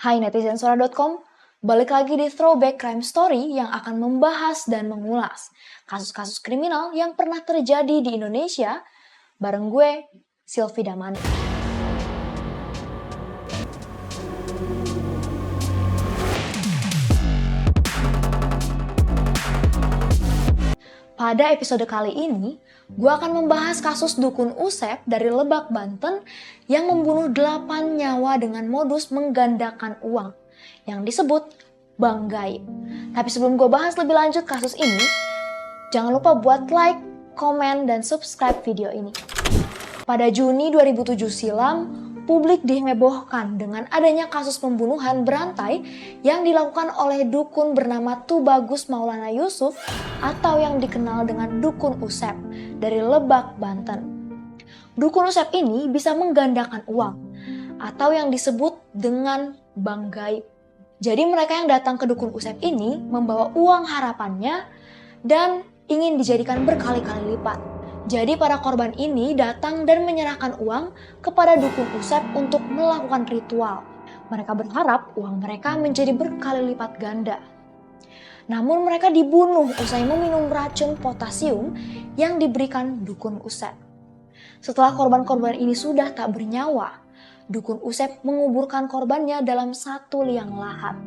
Hai netizen Suara.com, balik lagi di Throwback Crime Story yang akan membahas dan mengulas kasus-kasus kriminal yang pernah terjadi di Indonesia bareng gue, Sylvie Damani. Pada episode kali ini, gue akan membahas kasus Dukun Usep dari Lebak, Banten yang membunuh 8 nyawa dengan modus menggandakan uang yang disebut bank gaib. Tapi sebelum gue bahas lebih lanjut kasus ini, jangan lupa buat like, komen, dan subscribe video ini. Pada Juni 2007 silam, publik dihebohkan dengan adanya kasus pembunuhan berantai yang dilakukan oleh dukun bernama Tubagus Maulana Yusuf atau yang dikenal dengan Dukun Usep dari Lebak, Banten. Dukun Usep ini bisa menggandakan uang atau yang disebut dengan bank gaib. Jadi mereka yang datang ke Dukun Usep ini membawa uang harapannya dan ingin dijadikan berkali-kali lipat. Jadi para korban ini datang dan menyerahkan uang kepada Dukun Usep untuk melakukan ritual. Mereka berharap uang mereka menjadi berkali lipat ganda. Namun mereka dibunuh usai meminum racun potasium yang diberikan Dukun Usep. Setelah korban-korban ini sudah tak bernyawa, Dukun Usep menguburkan korbannya dalam satu liang lahat.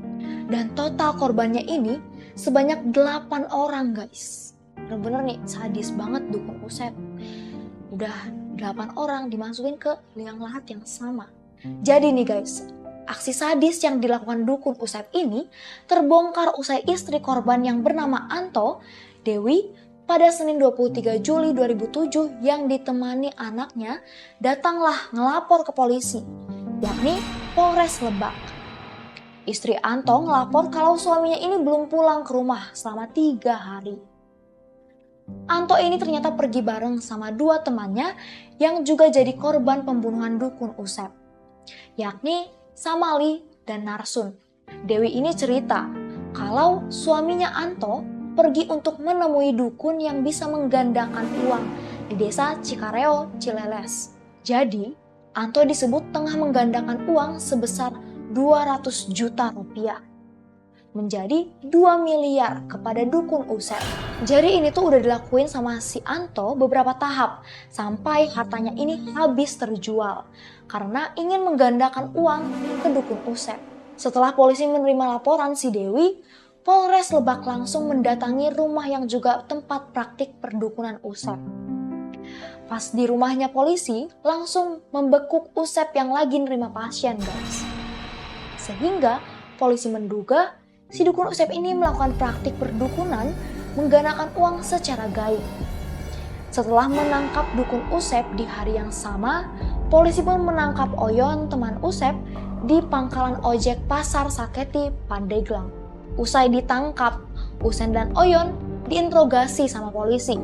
Dan total korbannya ini sebanyak 8 orang guys. Bener-bener nih sadis banget Dukun Usep. Udah 8 orang dimasukin ke liang lahat yang sama. Jadi nih guys, aksi sadis yang dilakukan Dukun Usep ini terbongkar usai istri korban yang bernama Anto, Dewi, pada Senin 23 Juli 2007 yang ditemani anaknya datanglah ngelapor ke polisi, yakni Polres Lebak. Istri Anto ngelapor kalau suaminya ini belum pulang ke rumah selama 3 hari. Anto ini ternyata pergi bareng sama 2 temannya yang juga jadi korban pembunuhan Dukun Usep, yakni Samali dan Narsun. Dewi ini cerita kalau suaminya Anto pergi untuk menemui dukun yang bisa menggandakan uang di desa Cikareo, Cileles. Jadi, Anto disebut tengah menggandakan uang sebesar 200 juta rupiah menjadi 2 miliar kepada Dukun Usep. Jadi ini tuh udah dilakuin sama si Anto beberapa tahap sampai hartanya ini habis terjual karena ingin menggandakan uang ke Dukun Usep. Setelah polisi menerima laporan si Dewi, Polres Lebak langsung mendatangi rumah yang juga tempat praktik perdukunan Usep. Pas di rumahnya polisi langsung membekuk Usep yang lagi nerima pasien guys. Sehingga polisi menduga si Dukun Usep ini melakukan praktik perdukunan menggandakan uang secara gaib. Setelah menangkap Dukun Usep di hari yang sama, polisi pun menangkap Oyon teman Usep di pangkalan ojek Pasar Saketi, Pandeglang. Usai ditangkap, Usen dan Oyon diinterogasi sama polisi.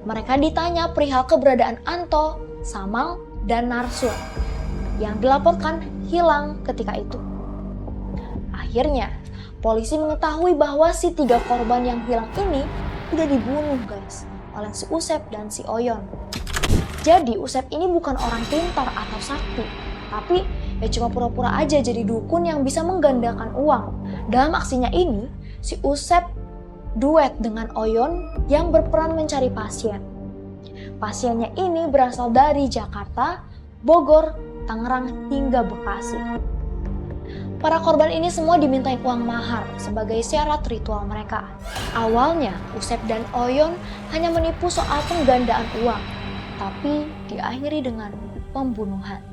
Mereka ditanya perihal keberadaan Anto, Samal, dan Narsun yang dilaporkan hilang ketika itu. Akhirnya, polisi mengetahui bahwa si 3 korban yang hilang ini udah dibunuh guys oleh si Usep dan si Oyon. Jadi Usep ini bukan orang pintar atau sakti, tapi ya cuma pura-pura aja jadi dukun yang bisa menggandakan uang. Dalam aksinya ini, si Usep duet dengan Oyon yang berperan mencari pasien. Pasiennya ini berasal dari Jakarta, Bogor, Tangerang, hingga Bekasi. Para korban ini semua dimintai uang mahar sebagai syarat ritual mereka. Awalnya, Usep dan Oyon hanya menipu soal penggandaan uang, tapi diakhiri dengan pembunuhan.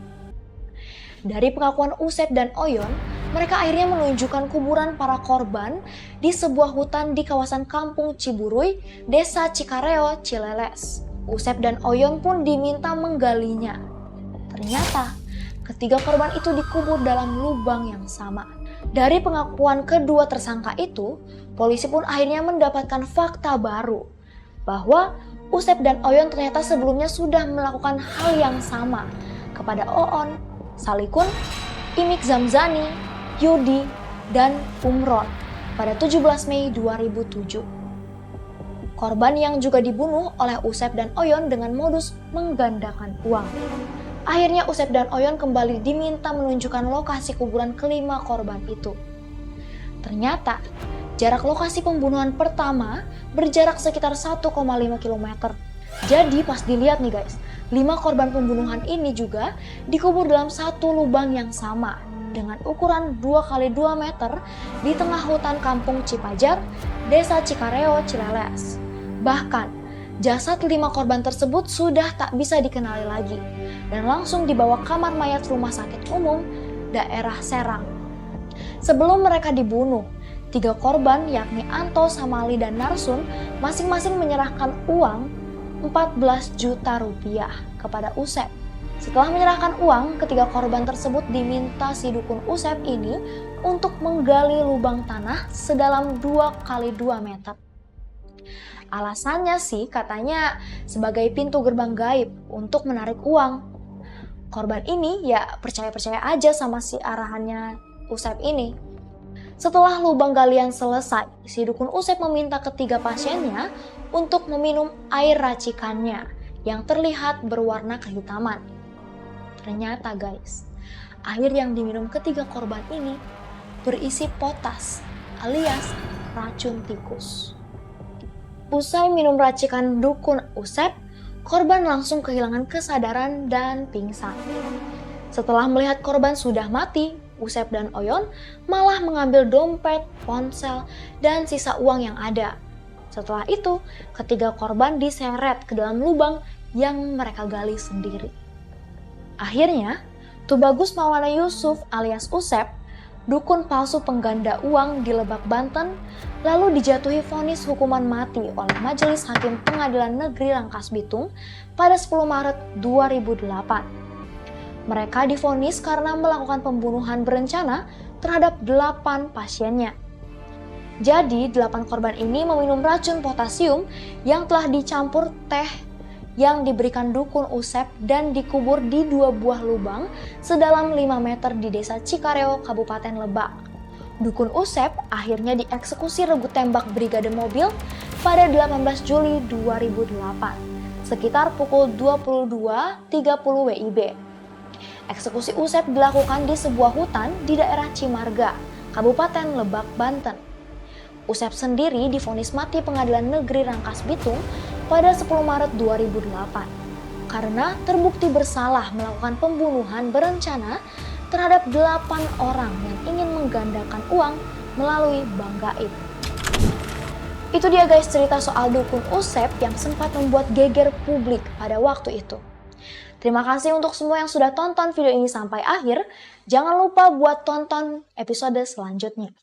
Dari pengakuan Usep dan Oyon, mereka akhirnya menunjukkan kuburan para korban di sebuah hutan di kawasan Kampung Ciburuy, Desa Cikareo, Cileles. Usep dan Oyon pun diminta menggalinya. Ternyata, ketiga korban itu dikubur dalam lubang yang sama. Dari pengakuan kedua tersangka itu, polisi pun akhirnya mendapatkan fakta baru bahwa Usep dan Oyon ternyata sebelumnya sudah melakukan hal yang sama kepada Oon, Salikun, Imik Zamzani, Yudi, dan Umron pada 17 Mei 2007. Korban yang juga dibunuh oleh Usep dan Oyon dengan modus menggandakan uang. Akhirnya Usep dan Oyon kembali diminta menunjukkan lokasi kuburan kelima korban itu. Ternyata, jarak lokasi pembunuhan pertama berjarak sekitar 1,5 km. Jadi pas dilihat nih guys, 5 korban pembunuhan ini juga dikubur dalam satu lubang yang sama dengan ukuran 2x2 meter di tengah hutan kampung Cipajar, Desa Cikareo, Cileles. Bahkan, jasad 5 korban tersebut sudah tak bisa dikenali lagi dan langsung dibawa kamar mayat rumah sakit umum daerah Serang. Sebelum mereka dibunuh, 3 korban yakni Anto, Samali, dan Narsun masing-masing menyerahkan uang 14 juta rupiah kepada Usep. Setelah menyerahkan uang, ketiga korban tersebut diminta si dukun Usep ini untuk menggali lubang tanah sedalam 2x2 meter. Alasannya sih katanya sebagai pintu gerbang gaib untuk menarik uang. Korban ini ya percaya-percaya aja sama si arahannya Usep ini. Setelah lubang galian selesai, si dukun Usep meminta ketiga pasiennya untuk meminum air racikannya yang terlihat berwarna kehitaman. Ternyata guys, air yang diminum ketiga korban ini berisi potas alias racun tikus. Usai minum racikan dukun Usep, korban langsung kehilangan kesadaran dan pingsan. Setelah melihat korban sudah mati, Usep dan Oyon malah mengambil dompet, ponsel, dan sisa uang yang ada. Setelah itu, ketiga korban diseret ke dalam lubang yang mereka gali sendiri. Akhirnya, Tubagus Maulana Yusuf alias Usep, dukun palsu pengganda uang di Lebak, Banten, lalu dijatuhi vonis hukuman mati oleh Majelis Hakim Pengadilan Negeri Rangkas Bitung pada 10 Maret 2008. Mereka divonis karena melakukan pembunuhan berencana terhadap 8 pasiennya. Jadi 8 korban ini meminum racun potasium yang telah dicampur teh yang diberikan dukun Usep dan dikubur di 2 buah lubang sedalam 5 meter di Desa Cikareo, Kabupaten Lebak. Dukun Usep akhirnya dieksekusi regu tembak brigade mobil pada 18 Juli 2008, sekitar pukul 22.30 WIB. Eksekusi Usep dilakukan di sebuah hutan di daerah Cimarga, Kabupaten Lebak, Banten. Usep sendiri divonis mati Pengadilan Negeri Rangkas Bitung pada 10 Maret 2008 karena terbukti bersalah melakukan pembunuhan berencana terhadap 8 orang yang ingin menggandakan uang melalui bank gaib. Itu dia guys cerita soal dukun Usep yang sempat membuat geger publik pada waktu itu. Terima kasih untuk semua yang sudah tonton video ini sampai akhir. Jangan lupa buat tonton episode selanjutnya.